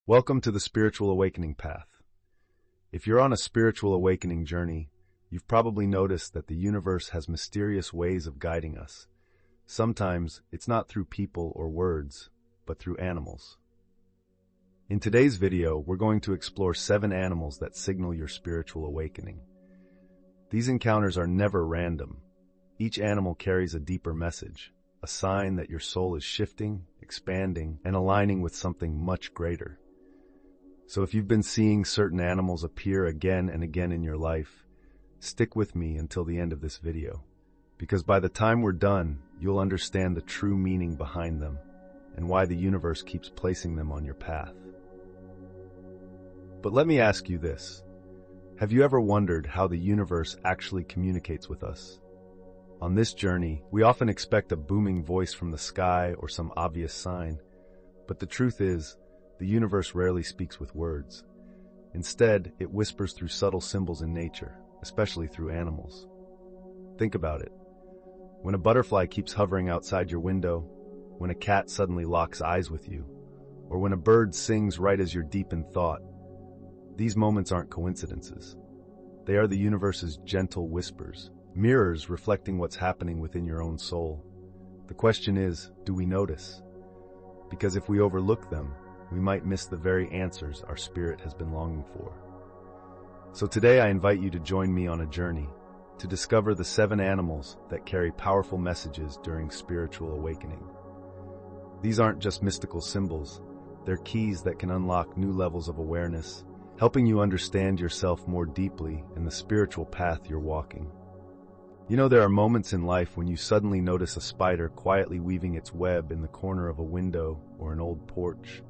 Welcome to the Spiritual Awakening Path. If you're on a spiritual awakening journey, you've probably noticed that the universe has mysterious ways of guiding us. Sometimes it's not through people or words, but through animals. In today's video, we're going to explore 7 animals that signal your spiritual awakening. These encounters are never random. Each animal carries a deeper message, a sign that your soul is shifting, expanding, and aligning with something much greater. So if you've been seeing certain animals appear again and again in your life, stick with me until the end of this video, because by the time we're done, you'll understand the true meaning behind them and why the universe keeps placing them on your path. But let me ask you this. Have you ever wondered how the universe actually communicates with us? On this journey, we often expect a booming voice from the sky or some obvious sign, but the truth is, the universe rarely speaks with words. Instead, it whispers through subtle symbols in nature, especially through animals. Think about it. When a butterfly keeps hovering outside your window, when a cat suddenly locks eyes with you, or when a bird sings right as you're deep in thought, these moments aren't coincidences. They are the universe's gentle whispers, mirrors reflecting what's happening within your own soul. The question is, do we notice? Because if we overlook them, we might miss the very answers our spirit has been longing for. So today I invite you to join me on a journey to discover the 7 animals that carry powerful messages during spiritual awakening. These aren't just mystical symbols, they're keys that can unlock new levels of awareness, helping you understand yourself more deeply and the spiritual path you're walking. You know, there are moments in life when you suddenly notice a spider quietly weaving its web in the corner of a window or an old porch.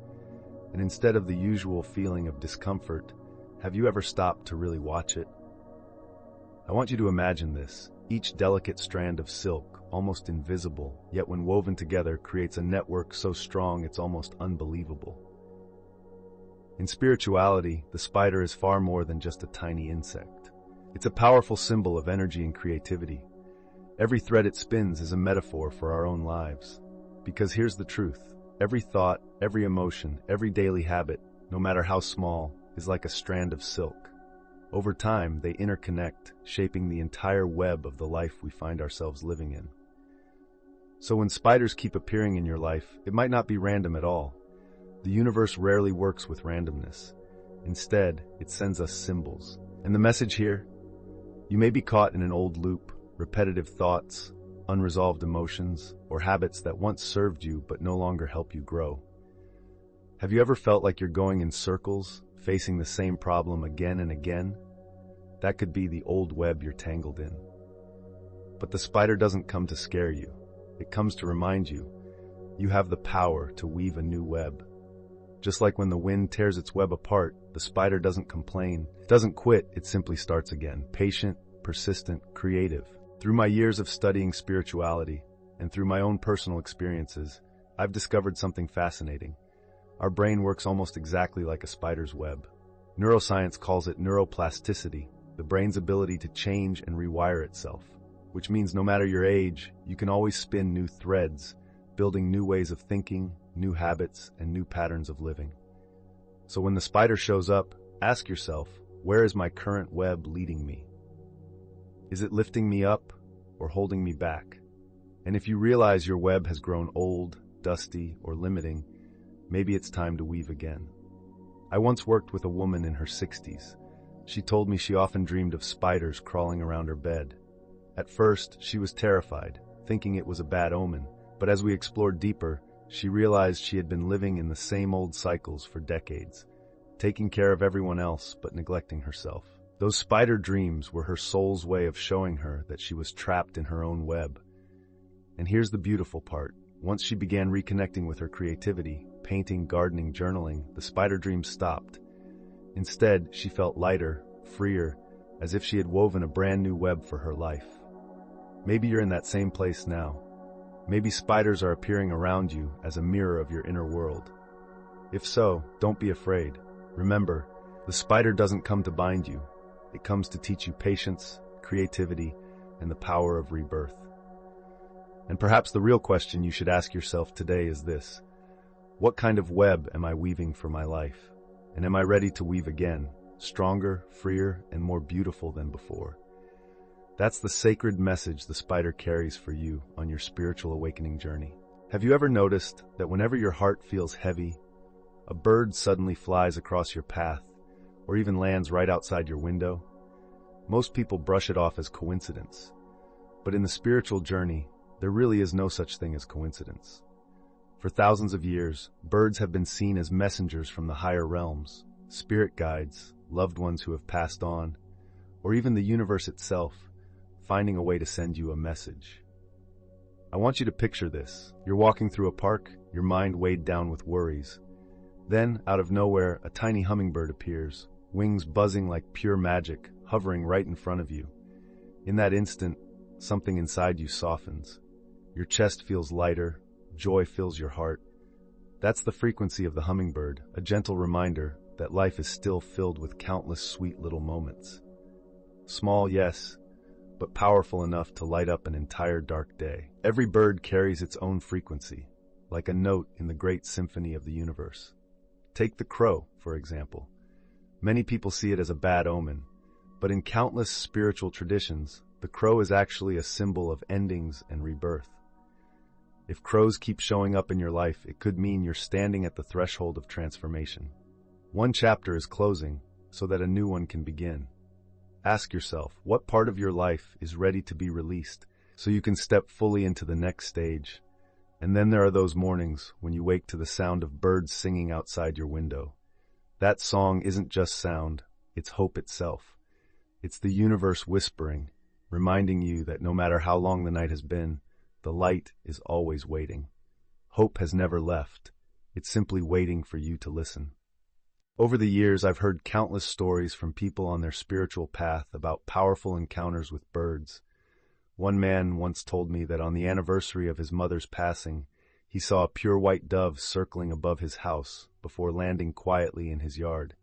And instead of the usual feeling of discomfort, have you ever stopped to really watch it? I want you to imagine this. Each delicate strand of silk, almost invisible, yet when woven together creates a network so strong it's almost unbelievable. In spirituality, the spider is far more than just a tiny insect. It's a powerful symbol of energy and creativity. Every thread it spins is a metaphor for our own lives. Because here's the truth. Every thought, every emotion, every daily habit, no matter how small, is like a strand of silk. Over time, they interconnect, shaping the entire web of the life we find ourselves living in. So when spiders keep appearing in your life, it might not be random at all. The universe rarely works with randomness. Instead, it sends us symbols. And the message here? You may be caught in an old loop, repetitive thoughts, unresolved emotions, or habits that once served you but no longer help you grow. Have you ever felt like you're going in circles, facing the same problem again and again? That could be the old web you're tangled in. But the spider doesn't come to scare you. It comes to remind you, you have the power to weave a new web. Just like when the wind tears its web apart, the spider doesn't complain, doesn't quit, it simply starts again, patient, persistent, creative. Through my years of studying spirituality, and through my own personal experiences, I've discovered something fascinating. Our brain works almost exactly like a spider's web. Neuroscience calls it neuroplasticity, the brain's ability to change and rewire itself, which means no matter your age, you can always spin new threads, building new ways of thinking, new habits, and new patterns of living. So when the spider shows up, ask yourself, where is my current web leading me? Is it lifting me up or holding me back? And if you realize your web has grown old, dusty, or limiting, maybe it's time to weave again. I once worked with a woman in her 60s. She told me she often dreamed of spiders crawling around her bed. At first, she was terrified, thinking it was a bad omen, but as we explored deeper, she realized she had been living in the same old cycles for decades, taking care of everyone else but neglecting herself. Those spider dreams were her soul's way of showing her that she was trapped in her own web. And here's the beautiful part. Once she began reconnecting with her creativity, painting, gardening, journaling, the spider dreams stopped. Instead, she felt lighter, freer, as if she had woven a brand new web for her life. Maybe you're in that same place now. Maybe spiders are appearing around you as a mirror of your inner world. If so, don't be afraid. Remember, the spider doesn't come to bind you. It comes to teach you patience, creativity, and the power of rebirth. And perhaps the real question you should ask yourself today is this: What kind of web am I weaving for my life? And am I ready to weave again, stronger, freer, and more beautiful than before? That's the sacred message the spider carries for you on your spiritual awakening journey. Have you ever noticed that whenever your heart feels heavy, a bird suddenly flies across your path, or even lands right outside your window? Most people brush it off as coincidence. But in the spiritual journey, there really is no such thing as coincidence. For thousands of years, birds have been seen as messengers from the higher realms, spirit guides, loved ones who have passed on, or even the universe itself, finding a way to send you a message. I want you to picture this. You're walking through a park, your mind weighed down with worries. Then, out of nowhere, a tiny hummingbird appears, wings buzzing like pure magic, hovering right in front of you. In that instant, something inside you softens. Your chest feels lighter, joy fills your heart. That's the frequency of the hummingbird, a gentle reminder that life is still filled with countless sweet little moments. Small, yes, but powerful enough to light up an entire dark day. Every bird carries its own frequency, like a note in the great symphony of the universe. Take the crow, for example. Many people see it as a bad omen, but in countless spiritual traditions, the crow is actually a symbol of endings and rebirth. If crows keep showing up in your life, it could mean you're standing at the threshold of transformation. One chapter is closing so that a new one can begin. Ask yourself, what part of your life is ready to be released so you can step fully into the next stage? And then there are those mornings when you wake to the sound of birds singing outside your window. That song isn't just sound, it's hope itself. It's the universe whispering, reminding you that no matter how long the night has been, the light is always waiting. Hope has never left. It's simply waiting for you to listen. Over the years, I've heard countless stories from people on their spiritual path about powerful encounters with birds. One man once told me that on the anniversary of his mother's passing, he saw a pure white dove circling above his house before landing quietly in his yard.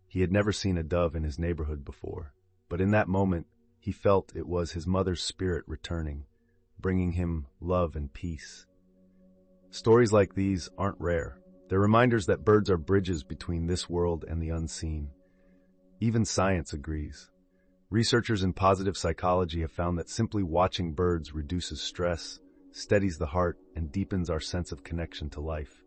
He had never seen a dove in his neighborhood before, but in that moment, he felt it was his mother's spirit returning, bringing him love and peace. Stories like these aren't rare. They're reminders that birds are bridges between this world and the unseen. Even science agrees. Researchers in positive psychology have found that simply watching birds reduces stress, steadies the heart, and deepens our sense of connection to life.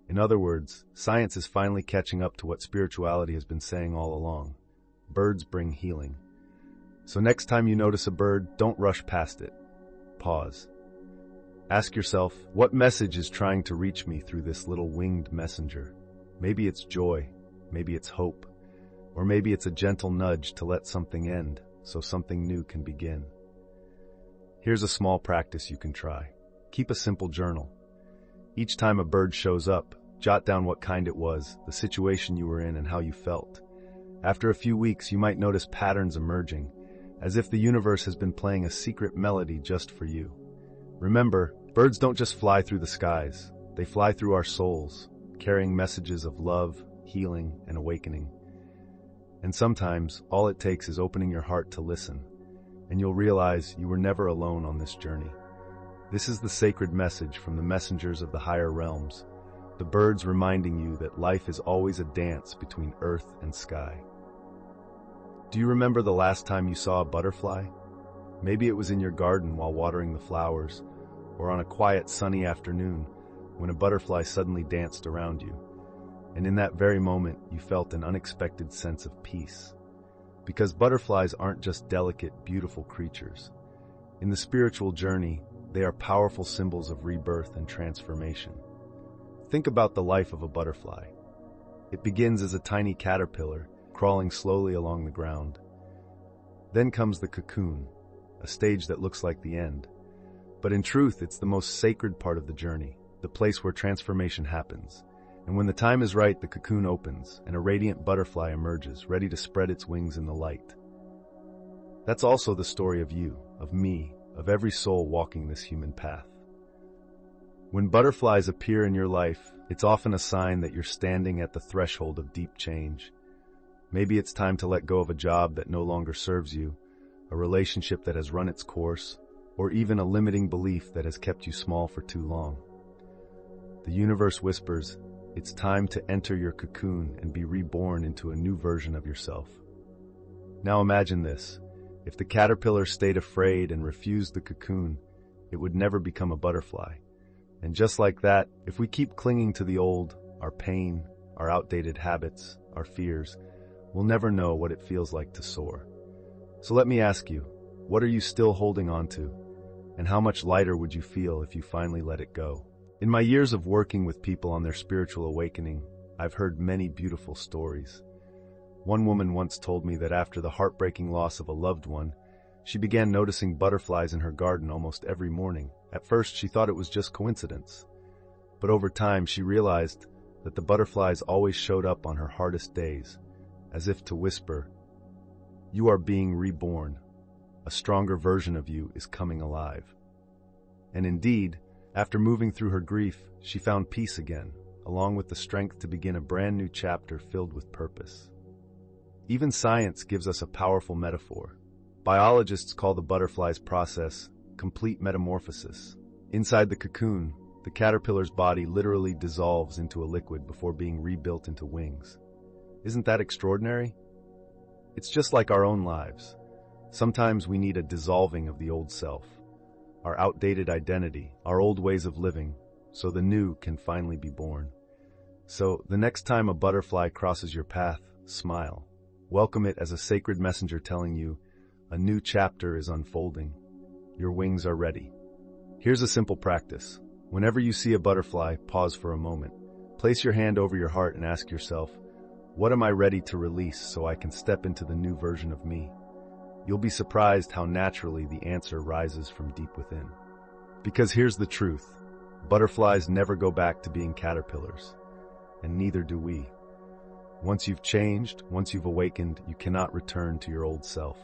In other words, science is finally catching up to what spirituality has been saying all along. Birds bring healing. So next time you notice a bird, don't rush past it. Pause. Ask yourself, what message is trying to reach me through this little winged messenger? Maybe it's joy, maybe it's hope, or maybe it's a gentle nudge to let something end so something new can begin. Here's a small practice you can try. Keep a simple journal. Each time a bird shows up, jot down what kind it was, the situation you were in, and how you felt. After a few weeks, you might notice patterns emerging, as if the universe has been playing a secret melody just for you. Remember, birds don't just fly through the skies. They fly through our souls, carrying messages of love, healing, and awakening. And sometimes, all it takes is opening your heart to listen, and you'll realize you were never alone on this journey. This is the sacred message from the messengers of the higher realms, the birds reminding you that life is always a dance between earth and sky. Do you remember the last time you saw a butterfly? Maybe it was in your garden while watering the flowers, or on a quiet sunny afternoon when a butterfly suddenly danced around you. And in that very moment, you felt an unexpected sense of peace. Because butterflies aren't just delicate, beautiful creatures. In the spiritual journey, they are powerful symbols of rebirth and transformation. Think about the life of a butterfly. It begins as a tiny caterpillar, crawling slowly along the ground. Then comes the cocoon, a stage that looks like the end. But in truth, it's the most sacred part of the journey, the place where transformation happens. And when the time is right, the cocoon opens, and a radiant butterfly emerges, ready to spread its wings in the light. That's also the story of you, of me, of every soul walking this human path. When butterflies appear in your life, it's often a sign that you're standing at the threshold of deep change. Maybe it's time to let go of a job that no longer serves you, a relationship that has run its course, or even a limiting belief that has kept you small for too long. The universe whispers, it's time to enter your cocoon and be reborn into a new version of yourself. Now imagine this. If the caterpillar stayed afraid and refused the cocoon, it would never become a butterfly. And just like that, if we keep clinging to the old, our pain, our outdated habits, our fears, we'll never know what it feels like to soar. So let me ask you, what are you still holding on to? And how much lighter would you feel if you finally let it go? In my years of working with people on their spiritual awakening, I've heard many beautiful stories. One woman once told me that after the heartbreaking loss of a loved one, she began noticing butterflies in her garden almost every morning. At first, she thought it was just coincidence. But over time, she realized that the butterflies always showed up on her hardest days, as if to whisper, "You are being reborn. A stronger version of you is coming alive." And indeed, after moving through her grief, she found peace again, along with the strength to begin a brand new chapter filled with purpose. Even science gives us a powerful metaphor. Biologists call the butterfly's process complete metamorphosis. Inside the cocoon, the caterpillar's body literally dissolves into a liquid before being rebuilt into wings. Isn't that extraordinary? It's just like our own lives. Sometimes we need a dissolving of the old self, our outdated identity, our old ways of living, so the new can finally be born. So the next time a butterfly crosses your path, smile. Welcome it as a sacred messenger telling you, a new chapter is unfolding. Your wings are ready. Here's a simple practice. Whenever you see a butterfly, pause for a moment. Place your hand over your heart and ask yourself, what am I ready to release so I can step into the new version of me? You'll be surprised how naturally the answer rises from deep within. Because here's the truth. Butterflies never go back to being caterpillars, and neither do we. Once you've changed, once you've awakened, you cannot return to your old self.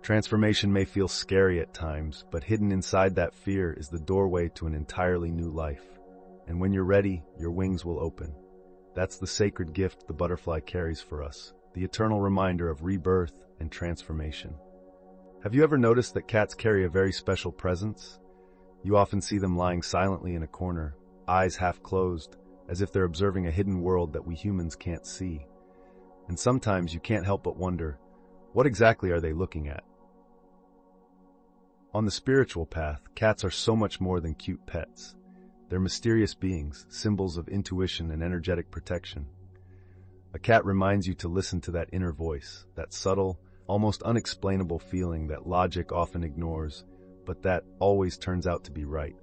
Transformation may feel scary at times, but hidden inside that fear is the doorway to an entirely new life. And when you're ready, your wings will open. That's the sacred gift the butterfly carries for us, the eternal reminder of rebirth and transformation. Have you ever noticed that cats carry a very special presence? You often see them lying silently in a corner, eyes half closed, as if they're observing a hidden world that we humans can't see. And sometimes you can't help but wonder, what exactly are they looking at? On the spiritual path, cats are so much more than cute pets. They're mysterious beings, symbols of intuition and energetic protection. A cat reminds you to listen to that inner voice, that subtle, almost unexplainable feeling that logic often ignores, but that always turns out to be right.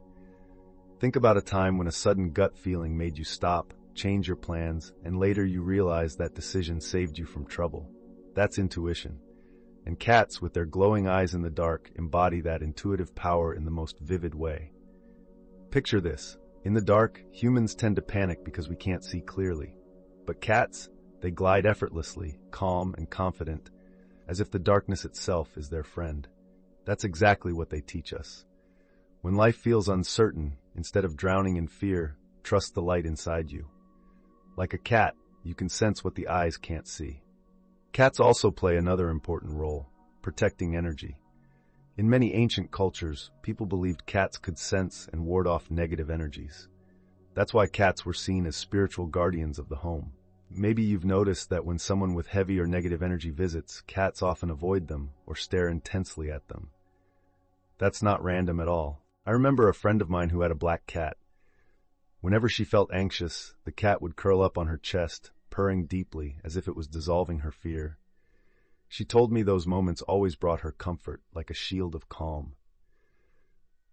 Think about a time when a sudden gut feeling made you stop, change your plans, and later you realize that decision saved you from trouble. That's intuition. And cats, with their glowing eyes in the dark, embody that intuitive power in the most vivid way. Picture this. In the dark, humans tend to panic because we can't see clearly. But cats, they glide effortlessly, calm and confident, as if the darkness itself is their friend. That's exactly what they teach us. When life feels uncertain, instead of drowning in fear, trust the light inside you. Like a cat, you can sense what the eyes can't see. Cats also play another important role, protecting energy. In many ancient cultures, people believed cats could sense and ward off negative energies. That's why cats were seen as spiritual guardians of the home. Maybe you've noticed that when someone with heavy or negative energy visits, cats often avoid them or stare intensely at them. That's not random at all. I remember a friend of mine who had a black cat. Whenever she felt anxious, the cat would curl up on her chest, purring deeply as if it was dissolving her fear. She told me those moments always brought her comfort, like a shield of calm.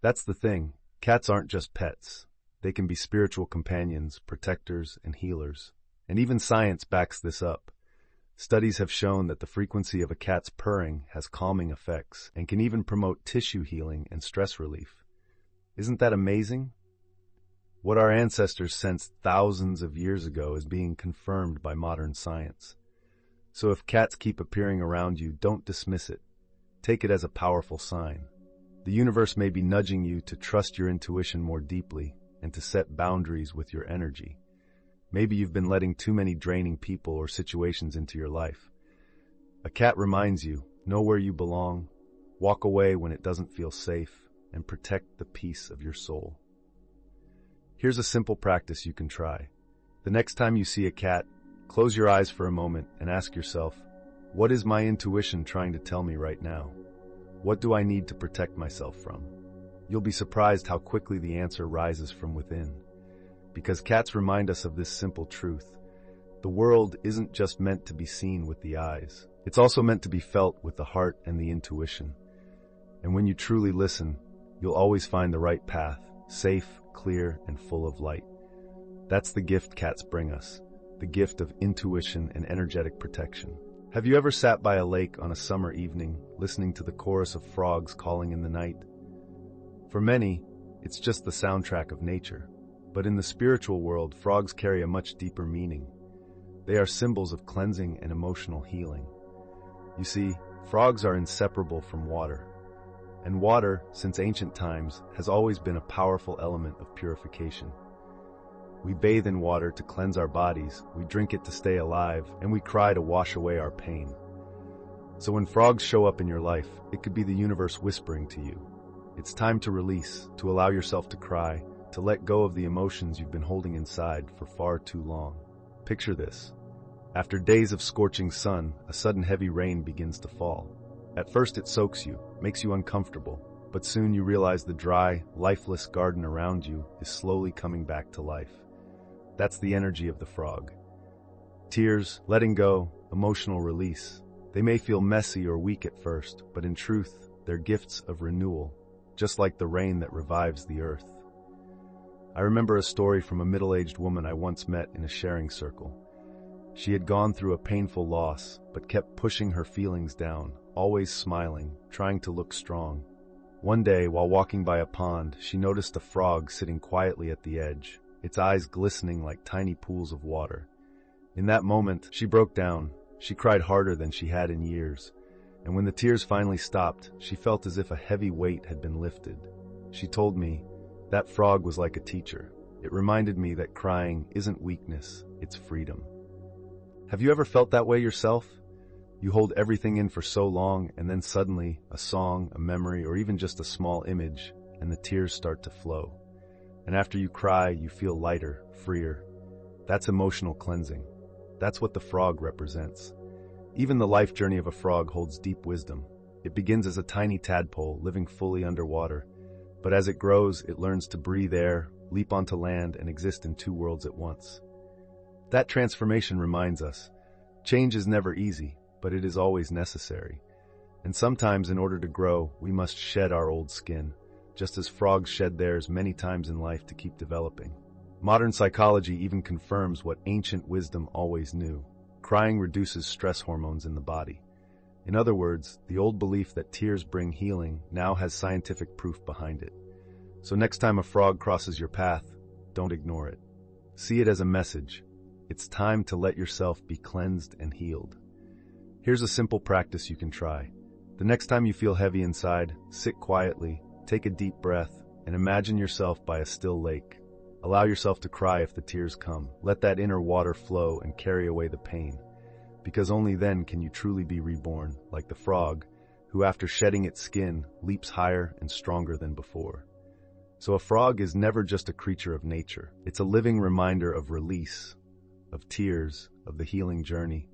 That's the thing. Cats aren't just pets. They can be spiritual companions, protectors, and healers. And even science backs this up. Studies have shown that the frequency of a cat's purring has calming effects and can even promote tissue healing and stress relief. Isn't that amazing? What our ancestors sensed thousands of years ago is being confirmed by modern science. So if cats keep appearing around you, don't dismiss it. Take it as a powerful sign. The universe may be nudging you to trust your intuition more deeply and to set boundaries with your energy. Maybe you've been letting too many draining people or situations into your life. A cat reminds you, know where you belong, walk away when it doesn't feel safe, and protect the peace of your soul. Here's a simple practice you can try. The next time you see a cat, close your eyes for a moment and ask yourself, what is my intuition trying to tell me right now? What do I need to protect myself from? You'll be surprised how quickly the answer rises from within. Because cats remind us of this simple truth. The world isn't just meant to be seen with the eyes. It's also meant to be felt with the heart and the intuition. And when you truly listen, you'll always find the right path, safe, clear, and full of light. That's the gift cats bring us, the gift of intuition and energetic protection. Have you ever sat by a lake on a summer evening, listening to the chorus of frogs calling in the night? For many, it's just the soundtrack of nature. But in the spiritual world, frogs carry a much deeper meaning. They are symbols of cleansing and emotional healing. You see, frogs are inseparable from water. And water, since ancient times, has always been a powerful element of purification. We bathe in water to cleanse our bodies, we drink it to stay alive, and we cry to wash away our pain. So when frogs show up in your life, it could be the universe whispering to you. It's time to release, to allow yourself to cry, to let go of the emotions you've been holding inside for far too long. Picture this. After days of scorching sun, a sudden heavy rain begins to fall. At first it soaks you, makes you uncomfortable, but soon you realize the dry, lifeless garden around you is slowly coming back to life. That's the energy of the frog. Tears, letting go, emotional release. They may feel messy or weak at first, but in truth, they're gifts of renewal, just like the rain that revives the earth. I remember a story from a middle-aged woman I once met in a sharing circle. She had gone through a painful loss, but kept pushing her feelings down, always smiling, trying to look strong. One day, while walking by a pond, she noticed a frog sitting quietly at the edge, its eyes glistening like tiny pools of water. In that moment, she broke down. She cried harder than she had in years. And when the tears finally stopped, she felt as if a heavy weight had been lifted. She told me, that frog was like a teacher. It reminded me that crying isn't weakness, it's freedom. Have you ever felt that way yourself? You hold everything in for so long, and then suddenly, a song, a memory, or even just a small image, and the tears start to flow. And after you cry, you feel lighter, freer. That's emotional cleansing. That's what the frog represents. Even the life journey of a frog holds deep wisdom. It begins as a tiny tadpole living fully underwater. But as it grows, it learns to breathe air, leap onto land, and exist in two worlds at once. That transformation reminds us, change is never easy, but it is always necessary. And sometimes in order to grow, we must shed our old skin, just as frogs shed theirs many times in life to keep developing. Modern psychology even confirms what ancient wisdom always knew. Crying reduces stress hormones in the body. In other words, the old belief that tears bring healing now has scientific proof behind it. So next time a frog crosses your path, don't ignore it. See it as a message. It's time to let yourself be cleansed and healed. Here's a simple practice you can try. The next time you feel heavy inside, sit quietly, take a deep breath, and imagine yourself by a still lake. Allow yourself to cry if the tears come. Let that inner water flow and carry away the pain. Because only then can you truly be reborn, like the frog, who after shedding its skin, leaps higher and stronger than before. So a frog is never just a creature of nature. It's a living reminder of release, of tears, of the healing journey.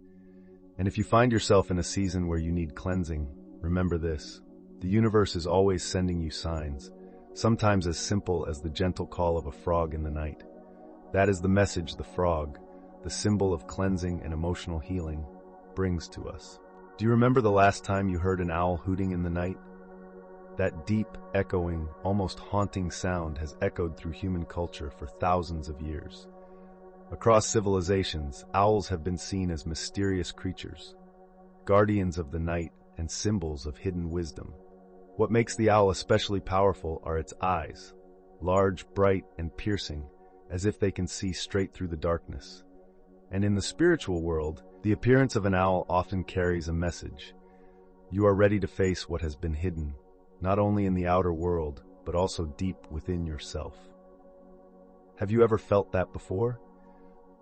And if you find yourself in a season where you need cleansing, remember this. The universe is always sending you signs, sometimes as simple as the gentle call of a frog in the night. That is the message the frog, the symbol of cleansing and emotional healing, brings to us. Do you remember the last time you heard an owl hooting in the night? That deep, echoing, almost haunting sound has echoed through human culture for thousands of years. Across civilizations, owls have been seen as mysterious creatures, guardians of the night and symbols of hidden wisdom. What makes the owl especially powerful are its eyes, large, bright, and piercing, as if they can see straight through the darkness. And in the spiritual world, the appearance of an owl often carries a message. You are ready to face what has been hidden, not only in the outer world, but also deep within yourself. Have you ever felt that before?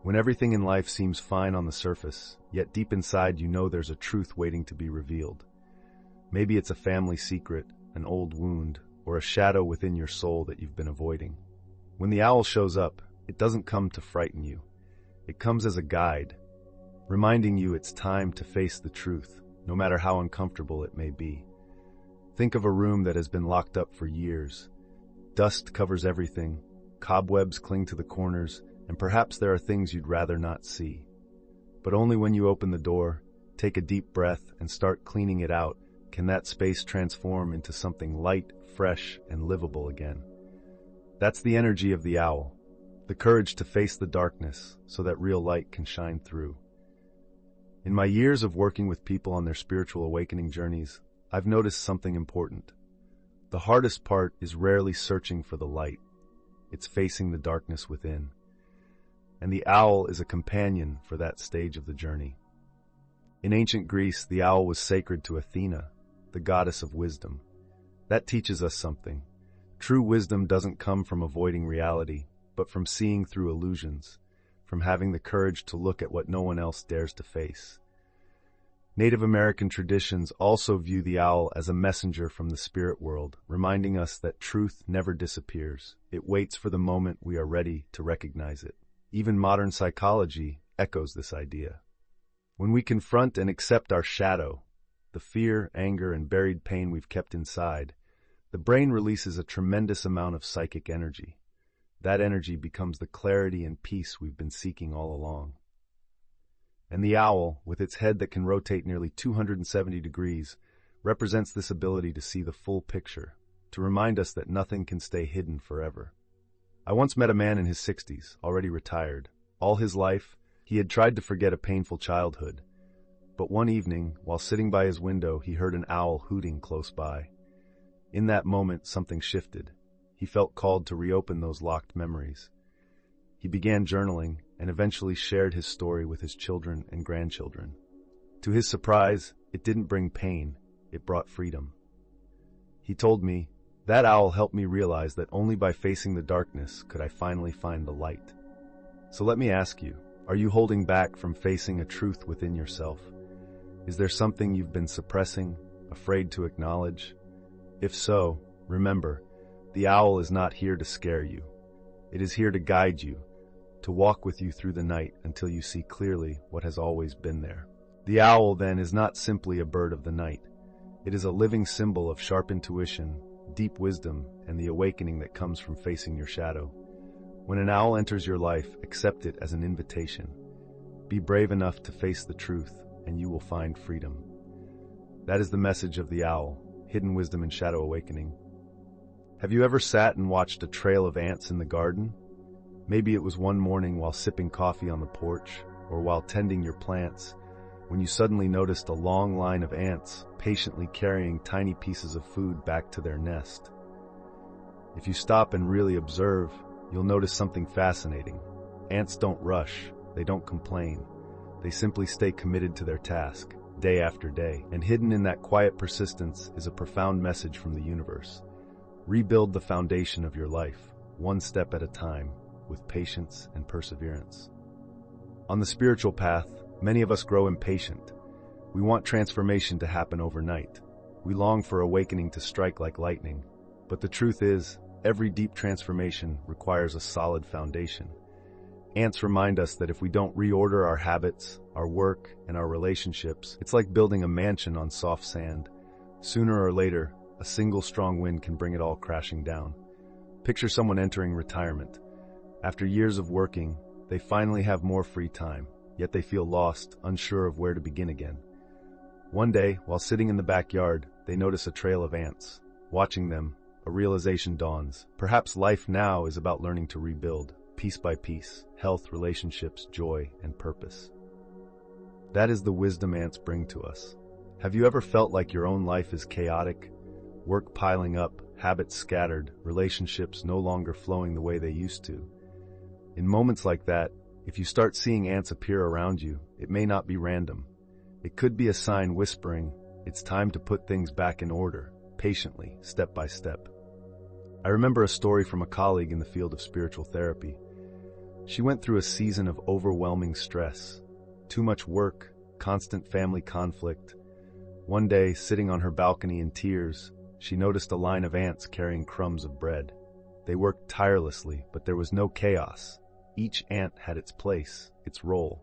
When everything in life seems fine on the surface, yet deep inside you know there's a truth waiting to be revealed. Maybe it's a family secret, an old wound, or a shadow within your soul that you've been avoiding. When the owl shows up, it doesn't come to frighten you. It comes as a guide, reminding you it's time to face the truth, no matter how uncomfortable it may be. Think of a room that has been locked up for years. Dust covers everything, cobwebs cling to the corners, and perhaps there are things you'd rather not see. But only when you open the door, take a deep breath, and start cleaning it out, can that space transform into something light, fresh, and livable again. That's the energy of the owl, the courage to face the darkness so that real light can shine through. In my years of working with people on their spiritual awakening journeys, I've noticed something important. The hardest part is rarely searching for the light. It's facing the darkness within. And the owl is a companion for that stage of the journey. In ancient Greece, the owl was sacred to Athena, the goddess of wisdom. That teaches us something. True wisdom doesn't come from avoiding reality, but from seeing through illusions, from having the courage to look at what no one else dares to face. Native American traditions also view the owl as a messenger from the spirit world, reminding us that truth never disappears. It waits for the moment we are ready to recognize it. Even modern psychology echoes this idea. When we confront and accept our shadow, the fear, anger, and buried pain we've kept inside, the brain releases a tremendous amount of psychic energy. That energy becomes the clarity and peace we've been seeking all along. And the owl, with its head that can rotate nearly 270 degrees, represents this ability to see the full picture, to remind us that nothing can stay hidden forever. I once met a man in his 60s, already retired. All his life, he had tried to forget a painful childhood. But one evening, while sitting by his window, he heard an owl hooting close by. In that moment, something shifted. He felt called to reopen those locked memories. He began journaling and eventually shared his story with his children and grandchildren. To his surprise, it didn't bring pain, it brought freedom. He told me, "That owl helped me realize that only by facing the darkness could I finally find the light." So let me ask you, are you holding back from facing a truth within yourself? Is there something you've been suppressing, afraid to acknowledge? If so, remember, the owl is not here to scare you. It is here to guide you, to walk with you through the night until you see clearly what has always been there. The owl, then, is not simply a bird of the night. It is a living symbol of sharp intuition, deep wisdom, and the awakening that comes from facing your shadow. When an owl enters your life, accept it as an invitation. Be brave enough to face the truth, and you will find freedom. That is the message of the owl, hidden wisdom and shadow awakening. Have you ever sat and watched a trail of ants in the garden? Maybe it was one morning while sipping coffee on the porch, or while tending your plants, when you suddenly noticed a long line of ants patiently carrying tiny pieces of food back to their nest. If you stop and really observe, you'll notice something fascinating. Ants don't rush, they don't complain. They simply stay committed to their task, day after day, and hidden in that quiet persistence is a profound message from the universe. Rebuild the foundation of your life, one step at a time, with patience and perseverance. On the spiritual path, many of us grow impatient. We want transformation to happen overnight. We long for awakening to strike like lightning. But the truth is, every deep transformation requires a solid foundation. Ants remind us that if we don't reorder our habits, our work, and our relationships, it's like building a mansion on soft sand. Sooner or later, a single strong wind can bring it all crashing down. Picture someone entering retirement. After years of working, they finally have more free time, yet they feel lost, unsure of where to begin again. One day, while sitting in the backyard, they notice a trail of ants. Watching them, a realization dawns. Perhaps life now is about learning to rebuild, piece by piece, health, relationships, joy, and purpose. That is the wisdom ants bring to us. Have you ever felt like your own life is chaotic? Work piling up, habits scattered, relationships no longer flowing the way they used to. In moments like that, if you start seeing ants appear around you, it may not be random. It could be a sign whispering, it's time to put things back in order, patiently, step by step. I remember a story from a colleague in the field of spiritual therapy. She went through a season of overwhelming stress, too much work, constant family conflict. One day, sitting on her balcony in tears, she noticed a line of ants carrying crumbs of bread. They worked tirelessly, but there was no chaos. Each ant had its place, its role.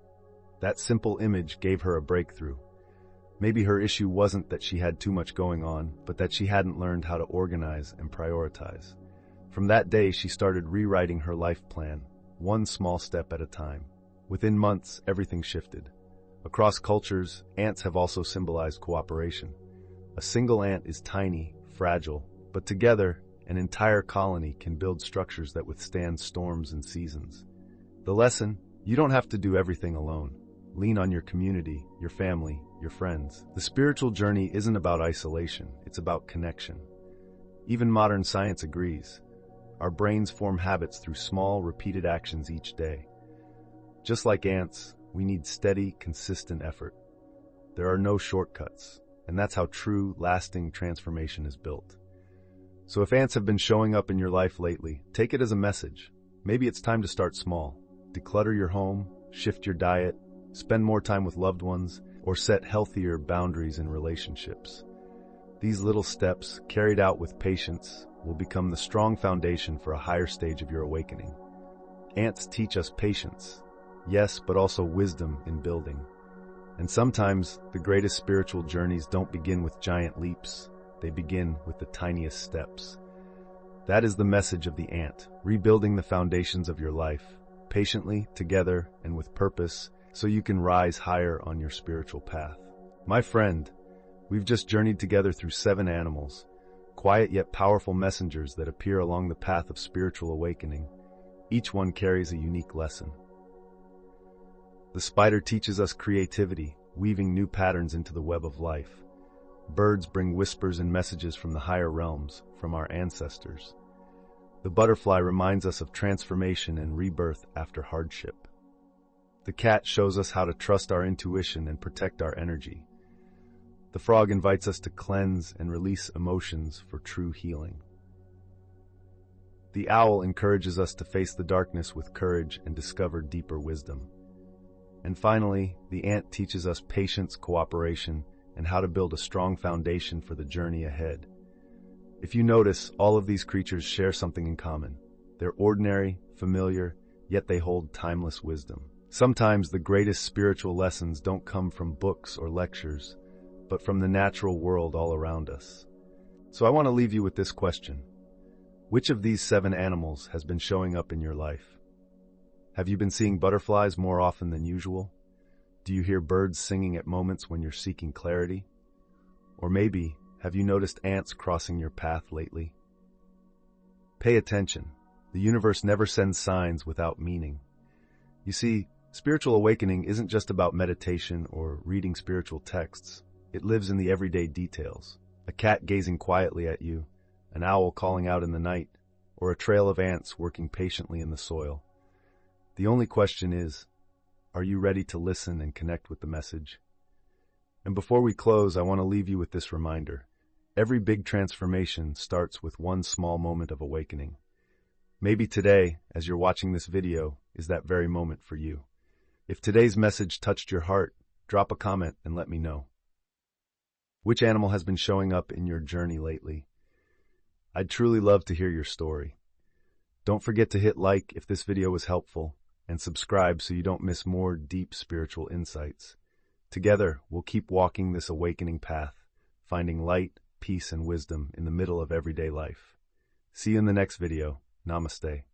That simple image gave her a breakthrough. Maybe her issue wasn't that she had too much going on, but that she hadn't learned how to organize and prioritize. From that day, she started rewriting her life plan, one small step at a time. Within months, everything shifted. Across cultures, ants have also symbolized cooperation. A single ant is tiny, fragile, but together, an entire colony can build structures that withstand storms and seasons. The lesson: you don't have to do everything alone. Lean on your community, your family, your friends. The spiritual journey isn't about isolation, it's about connection. Even modern science agrees. Our brains form habits through small, repeated actions each day. Just like ants, we need steady, consistent effort. There are no shortcuts, and that's how true, lasting transformation is built. So if ants have been showing up in your life lately, take it as a message. Maybe it's time to start small. Declutter your home, shift your diet, spend more time with loved ones, or set healthier boundaries in relationships. These little steps, carried out with patience, will become the strong foundation for a higher stage of your awakening. Ants teach us patience, yes, but also wisdom in building. And sometimes the greatest spiritual journeys don't begin with giant leaps. They begin with the tiniest steps. That is the message of the ant, rebuilding the foundations of your life, patiently, together, and with purpose, so you can rise higher on your spiritual path. My friend, we've just journeyed together through 7 animals, quiet yet powerful messengers that appear along the path of spiritual awakening. Each one carries a unique lesson. The spider teaches us creativity, weaving new patterns into the web of life. Birds bring whispers and messages from the higher realms, from our ancestors. The butterfly reminds us of transformation and rebirth after hardship. The cat shows us how to trust our intuition and protect our energy. The frog invites us to cleanse and release emotions for true healing. The owl encourages us to face the darkness with courage and discover deeper wisdom. And finally, the ant teaches us patience, cooperation, and how to build a strong foundation for the journey ahead. If you notice, all of these creatures share something in common. They're ordinary, familiar, yet they hold timeless wisdom. Sometimes the greatest spiritual lessons don't come from books or lectures, but from the natural world all around us. So I want to leave you with this question. Which of these 7 animals has been showing up in your life? Have you been seeing butterflies more often than usual? Do you hear birds singing at moments when you're seeking clarity? Or maybe, have you noticed ants crossing your path lately? Pay attention. The universe never sends signs without meaning. You see, spiritual awakening isn't just about meditation or reading spiritual texts. It lives in the everyday details. A cat gazing quietly at you, an owl calling out in the night, or a trail of ants working patiently in the soil. The only question is, are you ready to listen and connect with the message? And before we close, I want to leave you with this reminder. Every big transformation starts with one small moment of awakening. Maybe today, as you're watching this video, is that very moment for you. If today's message touched your heart, drop a comment and let me know. Which animal has been showing up in your journey lately? I'd truly love to hear your story. Don't forget to hit like if this video was helpful, and subscribe so you don't miss more deep spiritual insights. Together, we'll keep walking this awakening path, finding light, peace, and wisdom in the middle of everyday life. See you in the next video. Namaste.